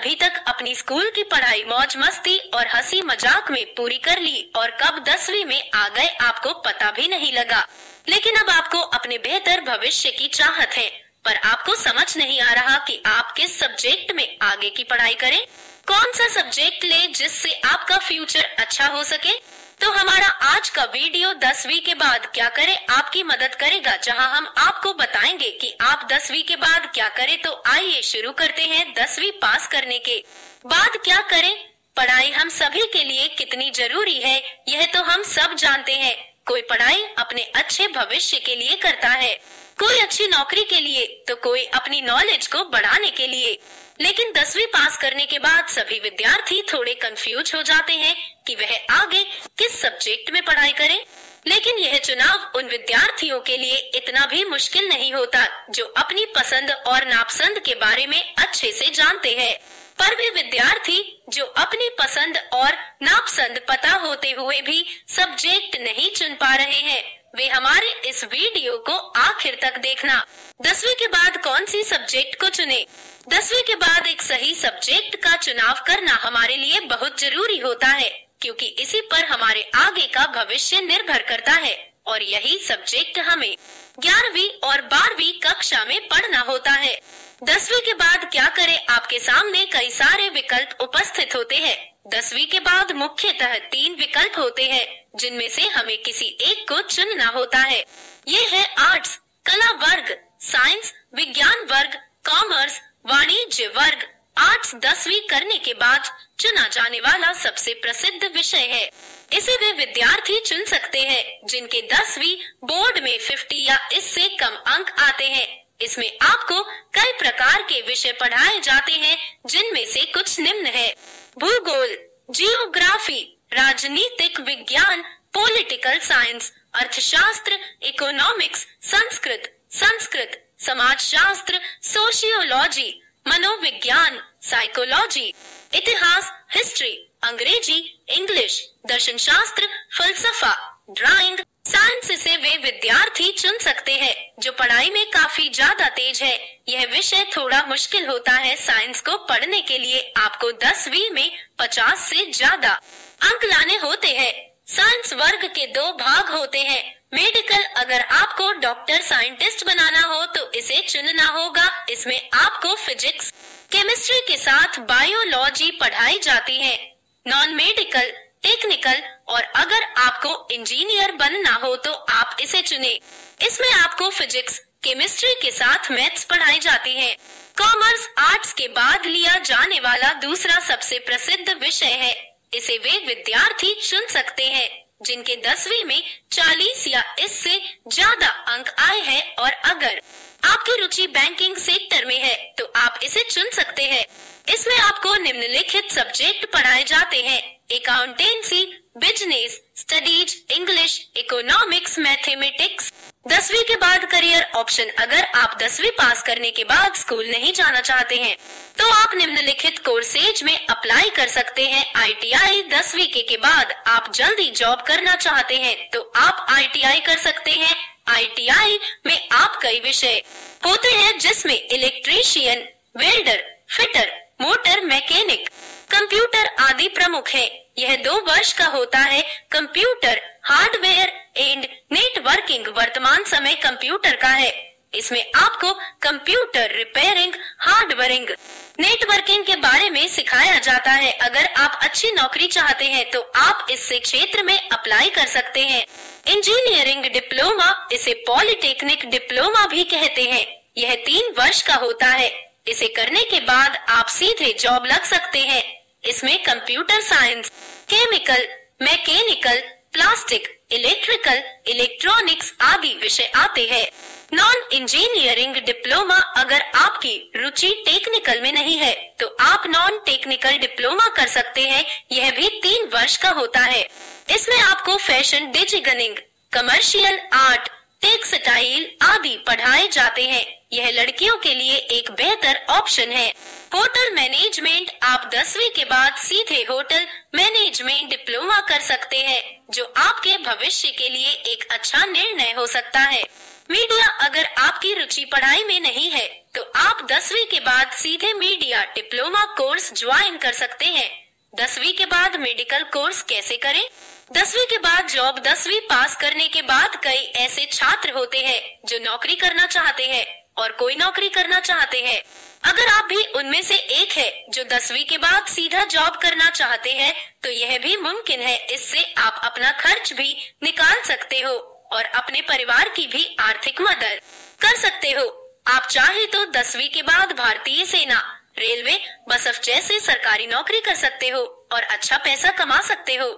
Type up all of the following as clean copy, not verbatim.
अभी तक अपनी स्कूल की पढ़ाई मौज मस्ती और हंसी मजाक में पूरी कर ली और कब 10वीं में आ गए आपको पता भी नहीं लगा। लेकिन अब आपको अपने बेहतर भविष्य की चाहत है, पर आपको समझ नहीं आ रहा कि आप किस सब्जेक्ट में आगे की पढ़ाई करें, कौन सा सब्जेक्ट ले जिससे आपका फ्यूचर अच्छा हो सके। तो हमारा आज का वीडियो 10वीं के बाद क्या करें आपकी मदद करेगा, जहां हम आपको बताएंगे कि आप 10वीं के बाद क्या करें। तो आइए शुरू करते हैं। 10वीं पास करने के बाद क्या करें? पढ़ाई हम सभी के लिए कितनी जरूरी है यह तो हम सब जानते हैं। कोई पढ़ाई अपने अच्छे भविष्य के लिए करता है, कोई अच्छी नौकरी के लिए, तो कोई अपनी नॉलेज को बढ़ाने के लिए। लेकिन 10वीं पास करने के बाद सभी विद्यार्थी थोड़े कंफ्यूज हो जाते हैं कि वह आगे किस सब्जेक्ट में पढ़ाई करें। लेकिन यह चुनाव उन विद्यार्थियों के लिए इतना भी मुश्किल नहीं होता जो अपनी पसंद और नापसंद के बारे में अच्छे से जानते हैं। पर वे विद्यार्थी जो अपनी पसंद और नापसंद पता होते हुए भी सब्जेक्ट नहीं चुन पा रहे हैं, वे हमारे इस वीडियो को आखिर तक देखना। 10वीं के बाद कौन सी सब्जेक्ट को चुने? 10वीं के बाद एक सही सब्जेक्ट का चुनाव करना हमारे लिए बहुत जरूरी होता है, क्योंकि इसी पर हमारे आगे का भविष्य निर्भर करता है और यही सब्जेक्ट हमें 11वीं और 12वीं कक्षा में पढ़ना होता है। 10वीं के बाद क्या करें? आपके सामने कई सारे विकल्प उपस्थित होते हैं। 10वीं के बाद मुख्यतः 3 विकल्प होते हैं, जिनमें से हमें किसी एक को चुनना होता है। ये है आर्ट्स, कला वर्ग, साइंस, विज्ञान वर्ग, कॉमर्स, वाणिज्य वर्ग। आर्ट्स 10वीं करने के बाद चुना जाने वाला सबसे प्रसिद्ध विषय है। इसे वे विद्यार्थी चुन सकते हैं जिनके 10वीं बोर्ड में 50 या इससे कम अंक आते हैं। इसमें आपको कई प्रकार के विषय पढ़ाए जाते हैं, जिनमें से कुछ निम्न है: भूगोल, जियोग्राफी, राजनीतिक विज्ञान, पॉलिटिकल साइंस, अर्थशास्त्र, इकोनॉमिक्स, संस्कृत, समाजशास्त्र, सोशियोलॉजी, मनोविज्ञान, साइकोलॉजी, इतिहास, हिस्ट्री, अंग्रेजी, इंग्लिश, दर्शन शास्त्र, फलसफा, ड्राइंग, साइंस। से वे विद्यार्थी चुन सकते हैं जो पढ़ाई में काफी ज्यादा तेज है। यह विषय थोड़ा मुश्किल होता है। साइंस को पढ़ने के लिए आपको 10वीं में 50 से ज्यादा अंक लाने होते हैं। साइंस वर्ग के 2 भाग होते हैं। मेडिकल, अगर आपको डॉक्टर साइंटिस्ट बनाना हो तो इसे चुनना होगा। इसमें आपको फिजिक्स, केमिस्ट्री के साथ बायोलॉजी पढ़ाई जाती है। नॉन मेडिकल, टेक्निकल, और अगर आपको इंजीनियर बनना हो तो आप इसे चुने। इसमें आपको फिजिक्स, केमिस्ट्री के साथ मैथ्स पढ़ाई जाती है। कॉमर्स आर्ट्स के बाद लिया जाने वाला दूसरा सबसे प्रसिद्ध विषय है। इसे वे विद्यार्थी चुन सकते हैं जिनके 10वीं में 40 या इससे ज्यादा अंक आए हैं, और अगर आपकी रुचि बैंकिंग सेक्टर में है तो आप इसे चुन सकते हैं। इसमें आपको निम्नलिखित सब्जेक्ट पढ़ाए जाते हैं: accountancy, business studies, English, economics, mathematics. 10वीं के बाद करियर ऑप्शन, अगर आप 10वीं पास करने के बाद स्कूल नहीं जाना चाहते हैं तो आप निम्नलिखित कोर्सेज में अप्लाई कर सकते हैं। ITI 10वीं के बाद आप जल्दी जॉब करना चाहते हैं तो आप ITI कर सकते हैं। ITI में आप कई विषय होते हैं जिसमें electrician, welder, fitter, motor mechanic, computer आदि प्रमुख है। यह 2 वर्ष का होता है। कंप्यूटर हार्डवेयर एंड नेटवर्किंग वर्तमान समय कंप्यूटर का है। इसमें आपको कंप्यूटर रिपेयरिंग, हार्डवेयरिंग, नेटवर्किंग के बारे में सिखाया जाता है। अगर आप अच्छी नौकरी चाहते हैं तो आप इस क्षेत्र में अप्लाई कर सकते हैं। इंजीनियरिंग डिप्लोमा, इसे पॉलिटेक्निक डिप्लोमा भी कहते हैं। यह 3 वर्ष का होता है। इसे करने के बाद आप सीधे जॉब लग सकते हैं। इसमें computer science, chemical, mechanical, plastic, electrical, electronics आदि विषय आते हैं। नॉन इंजीनियरिंग डिप्लोमा, अगर आपकी रुचि टेक्निकल में नहीं है तो आप नॉन टेक्निकल डिप्लोमा कर सकते हैं। यह भी 3 वर्ष का होता है। इसमें आपको fashion designing, commercial art, textile आदि पढ़ाए जाते हैं। यह लड़कियों के लिए एक बेहतर ऑप्शन है। होटल मैनेजमेंट, आप 10वीं के बाद सीधे होटल मैनेजमेंट डिप्लोमा कर सकते हैं, जो आपके भविष्य के लिए एक अच्छा निर्णय हो सकता है। मीडिया अगर आपकी रुचि पढ़ाई में नहीं है तो आप 10वीं के बाद सीधे मीडिया डिप्लोमा कोर्स ज्वाइन कर सकते हैं। 10वीं के बाद मेडिकल कोर्स कैसे करें? 10वीं के बाद जॉब 10वीं पास करने के बाद कई ऐसे छात्र होते हैं जो नौकरी करना चाहते हैं और कोई नौकरी करना चाहते हैं। अगर आप भी उनमें से एक है जो 10वीं के बाद सीधा जॉब करना चाहते हैं तो यह भी मुमकिन है। इससे आप अपना खर्च भी निकाल सकते हो और अपने परिवार की भी आर्थिक मदद कर सकते हो। आप चाहे तो 10वीं के बाद भारतीय सेना, रेलवे, बसफ जैसे सरकारी नौकरी कर सकते हो और अच्छा पैसा कमा सकते हो।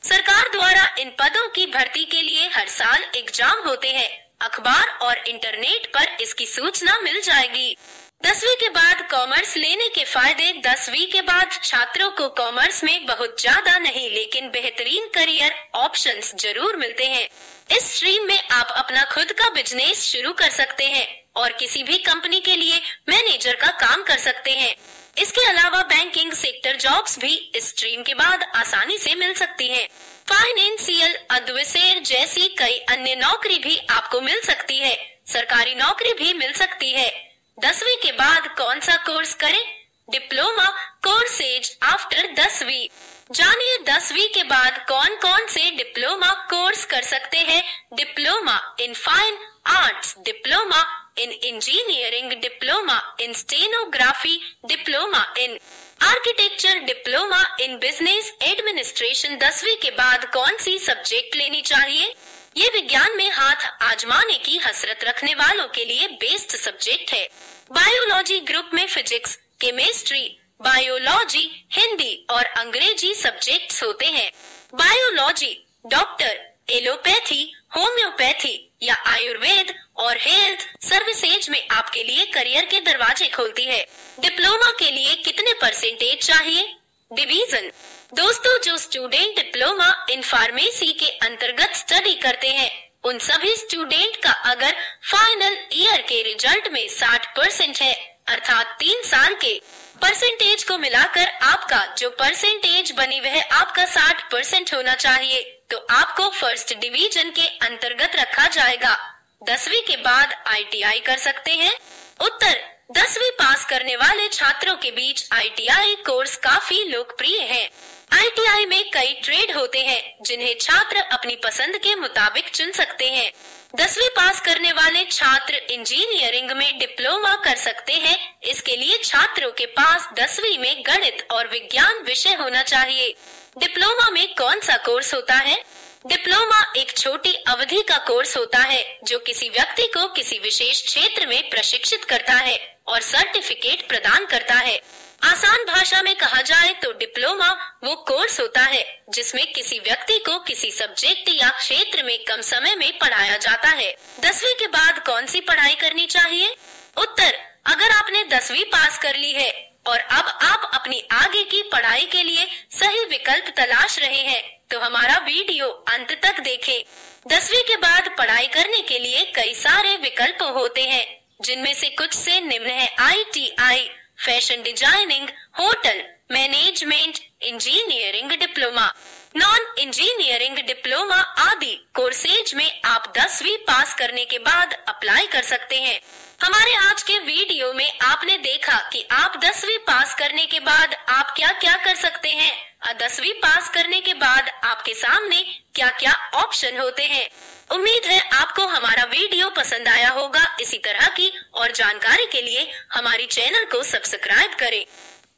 सरकार द्वारा इन पदों की भर्ती के लिए हर साल एग्जाम होते हैं। अखबार और इंटरनेट पर इसकी सूचना मिल जाएगी। 10वीं के बाद कॉमर्स लेने के फायदे। 10वीं के बाद छात्रों को कॉमर्स में बहुत ज्यादा नहीं लेकिन बेहतरीन करियर ऑप्शंस जरूर मिलते हैं। इस स्ट्रीम में आप अपना खुद का बिजनेस शुरू कर सकते हैं और किसी भी कंपनी के लिए मैनेजर का काम कर सकते हैं। इसके अलावा बैंकिंग सेक्टर जॉब्स भी इस स्ट्रीम के बाद आसानी से मिल सकती हैं। फाइनेंशियल एडवाइजर जैसी कई अन्य नौकरी भी आपको मिल सकती है। सरकारी नौकरी भी मिल सकती है। 10वीं के बाद कौन सा कोर्स करें? डिप्लोमा कोर्सेज आफ्टर 10वीं। जानिए 10वीं के बाद कौन कौन से डिप्लोमा कोर्स कर सकते हैं। Diploma in fine arts, diploma in engineering, diploma in stenography, diploma in architecture, diploma in business administration. 10वीं के बाद कौन सी सब्जेक्ट लेनी चाहिए? ये विज्ञान में हाथ आजमाने की हसरत रखने वालों के लिए बेस्ट सब्जेक्ट है। बायोलॉजी ग्रुप में फिजिक्स, केमिस्ट्री, बायोलॉजी, हिंदी और अंग्रेजी सब्जेक्ट्स होते हैं। बायोलॉजी डॉक्टर, एलोपैथी, होम्योपैथी या आयुर्वेद और हेल्थ सर्विसेज में आपके लिए करियर के दरवाजे खोलती है। डिप्लोमा के लिए कितने परसेंटेज चाहिए? डिवीजन। दोस्तों, जो स्टूडेंट डिप्लोमा इन फार्मेसी के अंतर्गत स्टडी करते हैं उन सभी स्टूडेंट का अगर फाइनल ईयर के रिजल्ट में 60% है अर्थात 3 साल के परसेंटेज को मिलाकर आपका जो परसेंटेज बनी वह आपका 60% होना चाहिए तो आपको फर्स्ट डिवीजन के अंतर्गत रखा जाएगा। 10वीं के बाद ITI कर सकते हैं। उत्तर, 10वीं पास करने वाले छात्रों के बीच ITI कोर्स काफी लोकप्रिय है। ITI में कई ट्रेड होते हैं जिन्हें छात्र अपनी पसंद के मुताबिक चुन सकते हैं। 10वीं पास करने वाले छात्र इंजीनियरिंग में डिप्लोमा कर सकते हैं। इसके लिए छात्रों के पास 10वीं में गणित और विज्ञान विषय होना चाहिए। डिप्लोमा में कौन सा कोर्स होता है? डिप्लोमा एक छोटी अवधि का कोर्स होता है जो किसी व्यक्ति को किसी विशेष क्षेत्र में प्रशिक्षित करता है और सर्टिफिकेट प्रदान करता है। आसान भाषा में कहा जाए तो डिप्लोमा वो कोर्स होता है जिसमें किसी व्यक्ति को किसी सब्जेक्ट या क्षेत्र में कम समय में पढ़ाया जाता है। 10वीं के बाद कौन सी पढ़ाई करनी चाहिए? उत्तर, अगर आपने 10वीं पास कर ली है और अब आप अपनी आगे की पढ़ाई के लिए सही विकल्प तलाश रहे हैं तो हमारा वीडियो अंत तक देखें। 10वीं के बाद पढ़ाई करने के लिए कई सारे विकल्प होते हैं जिनमें से कुछ से निम्न है ITI, fashion designing, hotel management, engineering diploma, non engineering diploma आदि कोर्सेज में आप 10वीं पास करने के बाद अप्लाई कर सकते हैं। हमारे आज के वीडियो में आपने देखा कि आप 10वीं पास करने के बाद आप क्या क्या कर सकते हैं। 10वीं पास करने के बाद आपके सामने क्या क्या ऑप्शन होते हैं। उम्मीद है आपको हमारा वीडियो पसंद आया होगा। इसी तरह की और जानकारी के लिए हमारी चैनल को सब्सक्राइब करें।